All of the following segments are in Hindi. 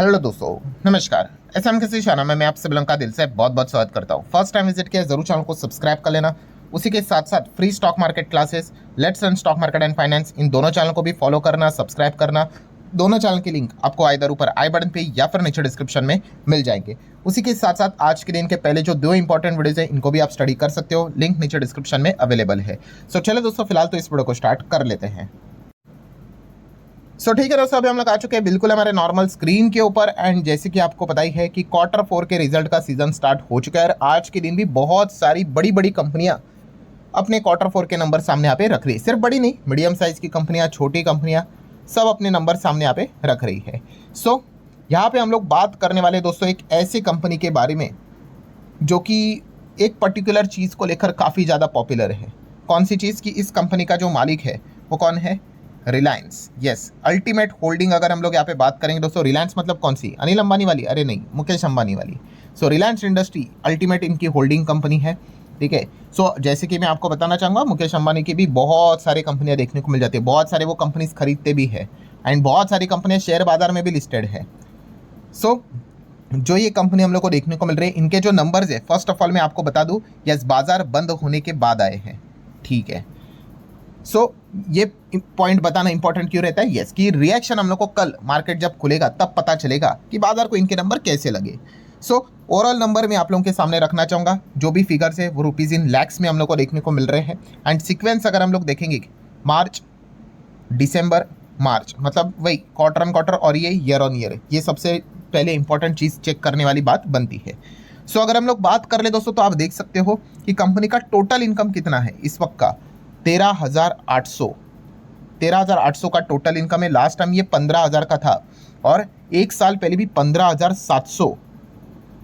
हेलो दोस्तों, नमस्कार। एसएम किसी चैनल में मैं आप सभी लोगों का दिल से बहुत बहुत स्वागत करता हूं। फर्स्ट टाइम विजिट किया जरूर चैनल को सब्सक्राइब कर लेना। उसी के साथ साथ free stock market classes, let's run stock market and finance, इन दोनों चैनल को भी फॉलो करना, सब्सक्राइब करना। दोनों चैनल की लिंक आपको आइदर ऊपर आई बटन पे या फिर नीचे डिस्क्रिप्शन में मिल जाएंगे। उसी के साथ साथ आज के दिन के पहले जो 2 इंपॉर्टेंट वीडियोज है इनको भी आप स्टडी कर सकते हो, लिंक नीचे डिस्क्रिप्शन में अवेलेबल है। सो चलो दोस्तों, फिलहाल तो इस वीडियो को स्टार्ट कर लेते हैं। ठीक है दोस्तों, अभी हम लोग आ चुके हैं बिल्कुल हमारे नॉर्मल स्क्रीन के ऊपर। एंड जैसे कि आपको पता ही है कि Q4 के रिजल्ट का सीजन स्टार्ट हो चुका है और आज के दिन भी बहुत सारी बड़ी बड़ी कंपनियां अपने Q4 के नंबर सामने यहाँ पे रख रही है। सिर्फ बड़ी नहीं, मीडियम साइज की कंपनियां, छोटी कंपनियां, सब अपने नंबर सामने यहाँ पे रख रही है। यहाँ पे हम लोग बात करने वाले दोस्तों एक ऐसी कंपनी के बारे में जो कि एक पर्टिकुलर चीज़ को लेकर काफ़ी ज़्यादा पॉपुलर है। कौन सी चीज़? की इस कंपनी का जो मालिक है वो कौन है? रिलायंस। Yes, ultimate holding. अगर हम लोग यहाँ पे बात करेंगे दोस्तों, रिलायंस मतलब कौन सी? अनिल अंबानी वाली? अरे नहीं, मुकेश अंबानी वाली। रिलायंस इंडस्ट्री अल्टीमेट इनकी होल्डिंग कंपनी है। ठीक है। जैसे कि मैं आपको बताना चाहूँगा, मुकेश अंबानी की भी बहुत सारी कंपनियाँ देखने को मिल जाती है, बहुत सारे वो कंपनीज खरीदते भी है एंड बहुत सारी कंपनियाँ शेयर बाजार में भी लिस्टेड है। जो ये कंपनी हम लोग को देखने को मिल रही है, इनके जो नंबर्स है, फर्स्ट ऑफ ऑल मैं आपको बता दूं, यस, बाजार बंद होने के बाद आए हैं। ठीक है। ये पॉइंट बताना इंपॉर्टेंट क्यों रहता है? यस, कि रिएक्शन हम लोग को कल मार्केट जब खुलेगा तब पता चलेगा कि बाजार को इनके नंबर कैसे लगे। ओवरऑल नंबर मैं आप लोगों के सामने रखना चाहूँगा। जो भी फिगर्स है वो रुपीज़ इन लैक्स में हम लोग को देखने को मिल रहे हैं। एंड सीक्वेंस अगर हम लोग देखेंगे, मार्च, दिसंबर, मार्च, मतलब वही क्वार्टर ऑन क्वार्टर और ये ईयर ऑन ईयर, ये सबसे पहले इंपॉर्टेंट चीज़ चेक करने वाली बात बनती है। अगर हम लोग बात कर ले दोस्तों, तो आप देख सकते हो कि कंपनी का टोटल इनकम कितना है इस वक्त का? 13,800 का टोटल इनकम है। लास्ट टाइम ये 15,000 का था और एक साल पहले भी 15,700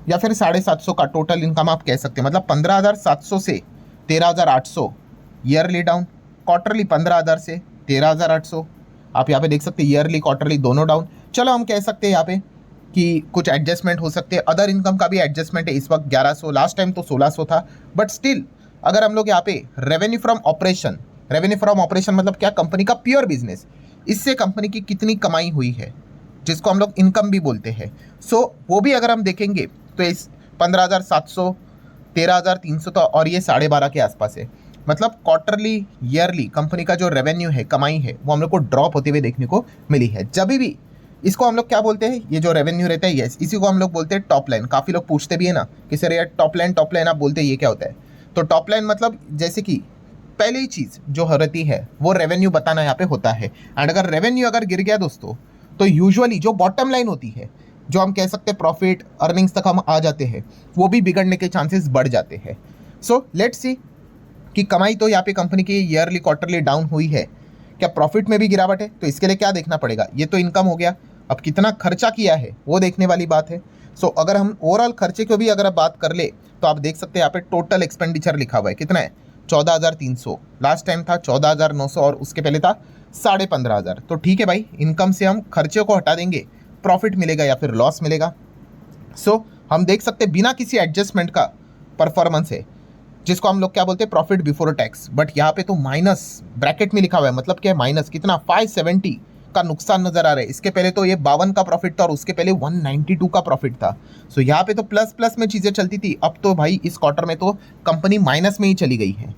या फिर 750 का टोटल इनकम आप कह सकते हैं। मतलब 15,700 से 13,800 ईयरली डाउन, क्वार्टरली 15,000 से 13,800। आप यहाँ पे देख सकते हैं ईयरली क्वार्टरली दोनों डाउन। चलो हम कह सकते हैं यहाँ पे कि कुछ एडजस्टमेंट हो सकते हैं, अदर इनकम का भी एडजस्टमेंट है। इस वक्त 1100, लास्ट टाइम तो 1600 था, बट स्टिल अगर हम लोग यहाँ पे रेवेन्यू फ्रॉम ऑपरेशन मतलब क्या? कंपनी का प्योर बिजनेस, इससे कंपनी की कितनी कमाई हुई है, जिसको हम लोग इनकम भी बोलते हैं। वो भी अगर हम देखेंगे तो इस 15,700, 13,300 तो और ये 12.5 के आसपास है। मतलब क्वार्टरली, ईयरली कंपनी का जो रेवेन्यू है, कमाई है, वो हम लोग को ड्रॉप होते हुए देखने को मिली है। जब भी इसको हम लोग क्या बोलते हैं? ये जो रेवेन्यू रहता है, यस, इसी को हम लोग बोलते हैं टॉप लाइन। काफ़ी लोग पूछते भी है ना कि सर यार टॉप लाइन आप बोलते हैं, ये क्या होता है? तो टॉप लाइन मतलब जैसे कि पहली चीज़ जो रहती है वो रेवेन्यू बताना यहाँ पे होता है। एंड अगर रेवेन्यू अगर गिर गया दोस्तों, तो यूजुअली जो बॉटम लाइन होती है, जो हम कह सकते हैं प्रॉफिट, अर्निंग्स तक हम आ जाते हैं, वो भी बिगड़ने के चांसेस बढ़ जाते हैं। लेट्स सी कि कमाई तो यहाँ पे कंपनी की ईयरली क्वार्टरली डाउन हुई है, क्या प्रॉफिट में भी गिरावट है? तो इसके लिए क्या देखना पड़ेगा? ये तो इनकम हो गया, अब कितना खर्चा किया है वो देखने वाली बात है। अगर हम ओवरऑल खर्चे को भी अगर बात कर ले, तो आप देख सकते हैं यहाँ पे टोटल एक्सपेंडिचर लिखा हुआ है, कितना है? 14,300। लास्ट टाइम था 14,900 और उसके पहले था 15,500। तो ठीक है भाई, इनकम से हम खर्चे को हटा देंगे, प्रॉफिट मिलेगा या फिर लॉस मिलेगा? हम देख सकते हैं बिना किसी एडजस्टमेंट का परफॉर्मेंस है, जिसको हम लोग क्या बोलते हैं? Profit before tax. बट यहाँ पे तो माइनस ब्रैकेट में लिखा हुआ है, मतलब क्या है? माइनस कितना? 570 का नुकसान नजर आ रहा है। इसके पहले तो ये 52 का प्रॉफिट था और उसके पहले 192 का प्रॉफिट था। यहाँ पे तो प्लस प्लस में चीजें चलती थी, अब तो भाई इस क्वार्टर में तो कंपनी माइनस में ही चली गई है।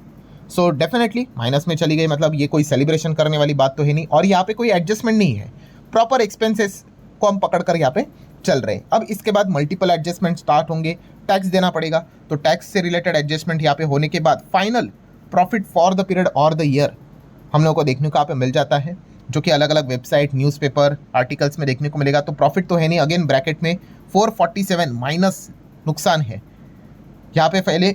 डेफिनेटली माइनस में चली गई, मतलब ये कोई सेलिब्रेशन करने वाली बात तो है नहीं। और यहाँ पे कोई एडजस्टमेंट नहीं है, प्रॉपर एक्सपेंसेस को हम पकड़ कर यहाँ पे चल रहे हैं। अब इसके बाद मल्टीपल एडजस्टमेंट स्टार्ट होंगे, टैक्स देना पड़ेगा, तो टैक्स से रिलेटेड एडजस्टमेंट यहाँ पे होने के बाद final profit for the period और द ईयर हम लोग को देखने को यहाँ पे मिल जाता है, जो कि अलग अलग वेबसाइट, न्यूज़पेपर, आर्टिकल्स में देखने को मिलेगा। तो प्रॉफिट तो है नहीं, अगेन ब्रैकेट में 447 माइनस नुकसान है। यहाँ पे पहले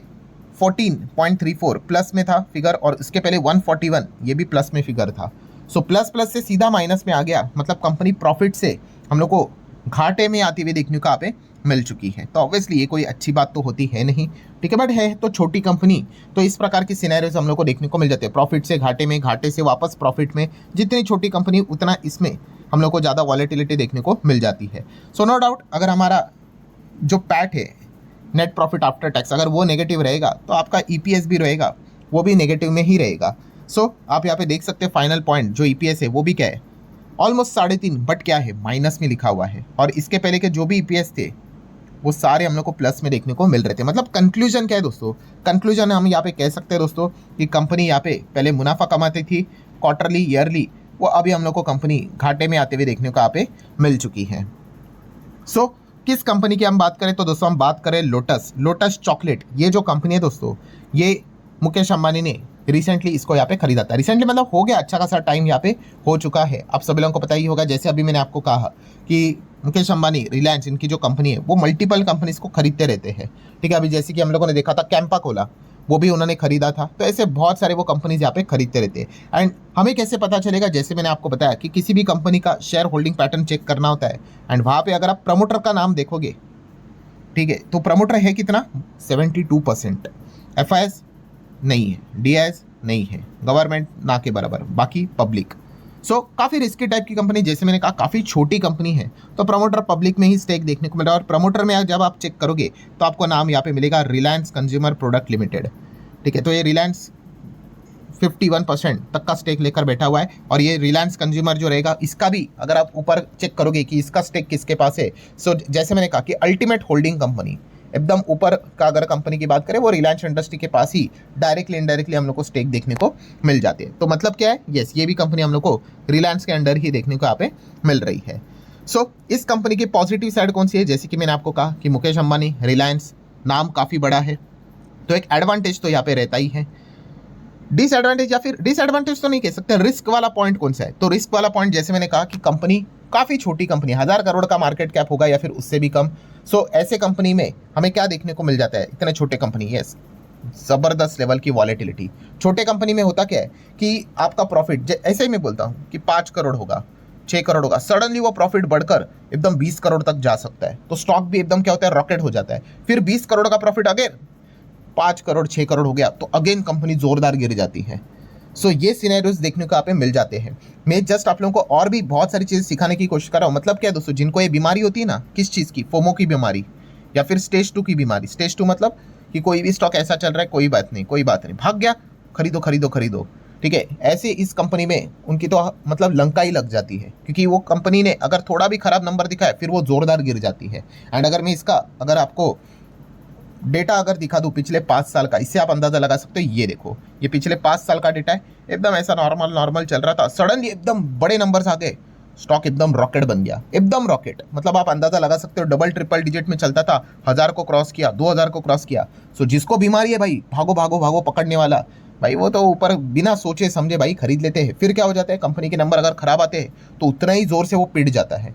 14.34 प्लस में था फिगर और इसके पहले 141 ये भी प्लस में फिगर था। प्लस प्लस से सीधा माइनस में आ गया, मतलब कंपनी प्रॉफिट से हम लोग को घाटे में आती हुई देखने को यहाँ पे मिल चुकी है। तो ऑब्वियसली ये कोई अच्छी बात तो होती है नहीं, ठीक है, बट है तो छोटी कंपनी, तो इस प्रकार की सिनेरियोज हम लोग को देखने को मिल जाते हैं। प्रॉफिट से घाटे में, घाटे से वापस प्रॉफिट में, जितनी छोटी कंपनी उतना इसमें हम लोग को ज़्यादा वॉलेटिलिटी देखने को मिल जाती है। नो डाउट अगर हमारा जो पैट है, नेट प्रॉफिट आफ्टर टैक्स, अगर वो नेगेटिव रहेगा तो आपका EPS भी रहेगा, वो भी नेगेटिव में ही रहेगा। आप यहाँ पे देख सकते हैं फाइनल पॉइंट जो EPS है वो भी क्या है? ऑलमोस्ट 3.5, बट क्या है, माइनस में लिखा हुआ है। और इसके पहले के जो भी ईपीएस थे वो सारे हम लोग को प्लस में देखने को मिल रहे थे। मतलब कंक्लूजन क्या है दोस्तों, कंक्लूजन हम यहाँ पे कह सकते हैं दोस्तों कि कंपनी यहाँ पे पहले मुनाफा कमाती थी क्वार्टरली ईयरली, वो अभी हम लोग को कंपनी घाटे में आते हुए देखने को यहाँ पे मिल चुकी है। सो किस कंपनी की हम बात करें तो दोस्तों हम बात करें लोटस चॉकलेट। ये जो कंपनी है दोस्तों, ये मुकेश अंबानी ने रिसेंटली इसको यहाँ पे खरीदा था। रिसेंटली मतलब हो गया अच्छा खासा टाइम यहाँ पे हो चुका है। आप सभी लोगों को पता ही होगा, जैसे अभी मैंने आपको कहा कि मुकेश अंबानी, रिलायंस, इनकी जो कंपनी है वो मल्टीपल कंपनीज को खरीदते रहते हैं। ठीक है, अभी जैसे कि हम लोगों ने देखा था कैंपा कोला, वो भी उन्होंने खरीदा था। तो ऐसे बहुत सारे वो कंपनीज यहाँ पे खरीदते रहते हैं। एंड हमें कैसे पता चलेगा, जैसे मैंने आपको बताया कि किसी भी कंपनी का शेयर होल्डिंग पैटर्न चेक करना होता है। एंड वहाँ पे अगर आप प्रमोटर का नाम देखोगे, ठीक है, तो प्रमोटर है कितना, 72%। एफआईएस नहीं है, डीआईएस नहीं है, गवर्नमेंट ना के बराबर, बाकी पब्लिक। सो काफ़ी रिस्की टाइप की कंपनी, जैसे मैंने कहा काफ़ी छोटी कंपनी है, तो प्रमोटर पब्लिक में ही स्टेक देखने को मिला। और प्रमोटर में जब आप चेक करोगे तो आपको नाम यहाँ पे मिलेगा रिलायंस कंज्यूमर प्रोडक्ट लिमिटेड। ठीक है, तो ये रिलायंस 51% तक का स्टेक लेकर बैठा हुआ है। और ये रिलायंस कंज्यूमर जो रहेगा, इसका भी अगर आप ऊपर चेक करोगे कि इसका स्टेक किसके पास है, सो जैसे मैंने कहा कि अल्टीमेट होल्डिंग कंपनी एकदम ऊपर का अगर कंपनी की बात करें, वो रिलायंस इंडस्ट्री के पास ही डायरेक्टली इनडायरेक्टली हम लोग को स्टेक देखने को मिल जाती है। तो मतलब क्या है, यस, ये भी कंपनी हम लोग को रिलायंस के अंडर ही देखने को यहाँ पे मिल रही है। सो इस कंपनी की पॉजिटिव साइड कौन सी है, जैसे कि मैंने आपको कहा कि मुकेश अंबानी, रिलायंस, नाम काफ़ी बड़ा है, तो एक एडवांटेज तो यहाँ पे रहता ही है। डिसएडवांटेज, या फिर डिसएडवांटेज तो नहीं कह सकते, रिस्क वाला पॉइंट कौन सा है, तो रिस्क वाला पॉइंट जैसे मैंने कहा कि कंपनी काफ़ी छोटी कंपनी, 1000 करोड़ का मार्केट कैप होगा या फिर उससे भी कम। सो ऐसे कंपनी में हमें क्या देखने को मिल जाता है, इतने छोटे कंपनी, यस, ज़बरदस्त लेवल की वॉलेटिलिटी। छोटे कंपनी में होता क्या है कि आपका प्रॉफिट, ऐसे ही मैं बोलता हूँ कि 5 करोड़ होगा, 6 करोड़ होगा, सडनली वो प्रॉफिट बढ़कर एकदम 20 करोड़ तक जा सकता है। तो स्टॉक भी एकदम क्या होता है, रॉकेट हो जाता है। फिर 20 करोड़ का प्रॉफिट अगेन 5 करोड़ 6 करोड़ हो गया, तो अगेन कंपनी जोरदार गिर जाती है। सो ये सिनेरियोज देखने को यहाँ पे मिल जाते हैं। मैं जस्ट आप लोगों को और भी बहुत सारी चीज़ सिखाने की कोशिश कर रहा हूँ। मतलब क्या है दोस्तों, जिनको ये बीमारी होती है ना, किस चीज़ की, फोमो की बीमारी या फिर स्टेज 2 की बीमारी। स्टेज 2 मतलब कि कोई भी स्टॉक ऐसा चल रहा है, कोई बात नहीं, कोई बात नहीं, भाग गया, खरीदो खरीदो खरीदो। ठीक है, ऐसे इस कंपनी में उनकी तो मतलब लंका ही लग जाती है, क्योंकि वो कंपनी ने अगर थोड़ा भी खराब नंबर दिखाए फिर वो जोरदार गिर जाती है। एंड अगर मैं इसका अगर आपको डेटा अगर दिखा दूं पिछले 5 साल का, इससे आप अंदाजा लगा सकते हो। ये देखो, ये पिछले 5 साल का डेटा है, एकदम ऐसा नॉर्मल चल रहा था, सडनली एकदम बड़े नंबर्स आ गए, स्टॉक एकदम रॉकेट बन गया, एकदम रॉकेट। मतलब आप अंदाजा लगा सकते हो, डबल ट्रिपल डिजिट में चलता था, 1000 को क्रॉस किया, 2000 को क्रॉस किया। सो जिसको बीमारी है भाई, भागो भागो भागो पकड़ने वाला भाई, वो तो ऊपर बिना सोचे समझे भाई खरीद लेते हैं। फिर क्या हो जाता है, कंपनी के नंबर अगर खराब आते हैं तो उतना ही जोर से वो पिट जाता है।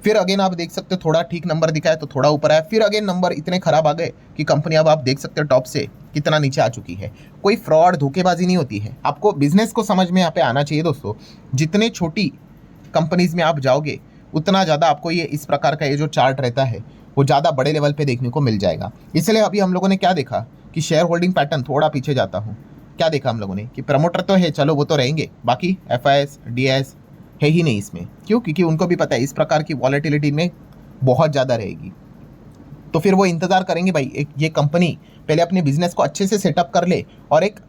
फिर अगेन आप देख सकते हो, थोड़ा ठीक नंबर दिखाए तो थोड़ा ऊपर आया, फिर अगेन नंबर इतने खराब आ गए कि कंपनी अब आप देख सकते हो टॉप से कितना नीचे आ चुकी है। कोई फ्रॉड धोखेबाजी नहीं होती है। आपको बिजनेस को समझ में यहाँ पे आना चाहिए दोस्तों। जितने छोटी कंपनीज में आप जाओगे उतना ज़्यादा आपको ये इस प्रकार का ये जो चार्ट रहता है वो ज़्यादा बड़े लेवल पे देखने को मिल जाएगा। इसलिए अभी हम लोगों ने क्या देखा कि शेयर होल्डिंग पैटर्न, थोड़ा पीछे जाता हूँ, क्या देखा हम लोगों ने कि प्रमोटर तो है, चलो वो तो रहेंगे, बाकी एफआईएस डीआईएस है ही नहीं इसमें। क्यों? क्योंकि उनको भी पता है इस प्रकार की वॉलेटिलिटी में बहुत ज़्यादा रहेगी। तो फिर वो इंतज़ार करेंगे भाई, एक ये कंपनी पहले अपने बिजनेस को अच्छे से सेटअप कर ले और एक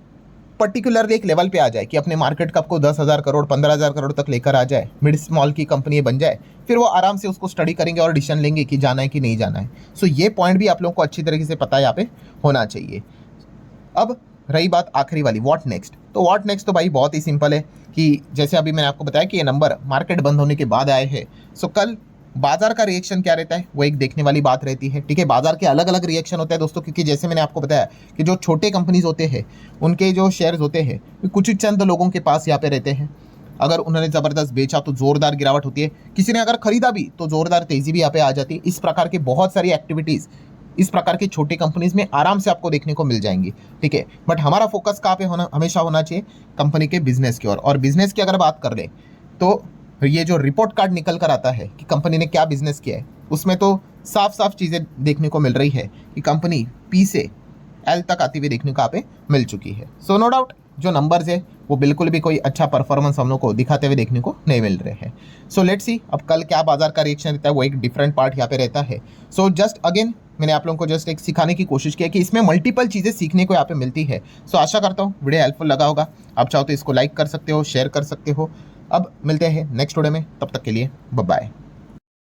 पर्टिकुलरली एक लेवल पे आ जाए कि अपने मार्केट कप को 10,000 करोड़ 15,000 करोड़ तक लेकर आ जाए, मिड स्मॉल की कंपनी बन जाए। फिर वो आराम से उसको स्टडी करेंगे और डिसीजन लेंगे कि जाना है कि नहीं जाना है। सो ये पॉइंट भी आप लोगों को अच्छी तरीके से पता है यहाँ पे होना चाहिए। अब रही बात आखिरी वाली, व्हाट नेक्स्ट। तो व्हाट नेक्स्ट तो भाई बहुत ही सिंपल है कि जैसे अभी मैंने आपको बताया कि ये नंबर मार्केट बंद होने के बाद आए हैं। सो कल बाजार का रिएक्शन क्या रहता है वो एक देखने वाली बात रहती है। ठीक है, बाजार के अलग अलग रिएक्शन होते हैं दोस्तों, क्योंकि जैसे मैंने आपको बताया कि जो छोटे कंपनीज होते हैं उनके जो शेयर्स होते हैं कुछ ही चंद लोगों के पास यहाँ पे रहते हैं। अगर उन्होंने ज़बरदस्त बेचा तो ज़ोरदार गिरावट होती है, किसी ने अगर खरीदा भी तो ज़ोरदार तेज़ी भी यहाँ पे आ जाती है। इस प्रकार की बहुत सारी एक्टिविटीज़ इस प्रकार की छोटी कंपनीज में आराम से आपको देखने को मिल जाएंगी। ठीक है, बट हमारा फोकस कहाँ पे हमेशा होना चाहिए, कंपनी के बिजनेस की ओर। और बिजनेस की अगर बात कर ले तो ये जो रिपोर्ट कार्ड निकल कर आता है कि कंपनी ने क्या बिजनेस किया है, उसमें तो साफ साफ चीज़ें देखने को मिल रही है कि कंपनी पी से एल तक आती हुई देखने को यहाँ पे मिल चुकी है। सो नो डाउट जो नंबर्स है वो बिल्कुल भी कोई अच्छा परफॉर्मेंस हम लोग को दिखाते हुए देखने को नहीं मिल रहे हैं। सो लेट्स सी अब कल क्या बाजार का रिएक्शन रहता है, वो एक डिफरेंट पार्ट यहाँ पे रहता है। सो जस्ट अगेन मैंने आप लोगों को जस्ट एक सिखाने की कोशिश की है कि इसमें मल्टीपल चीज़ें सीखने को यहाँ पे मिलती है। सो आशा करता हूँ वीडियो हेल्पफुल लगा होगा। आप चाहो तो इसको लाइक कर सकते हो, शेयर कर सकते हो, अब मिलते हैं नेक्स्ट वीडियो में, तब तक के लिए बाय बाय।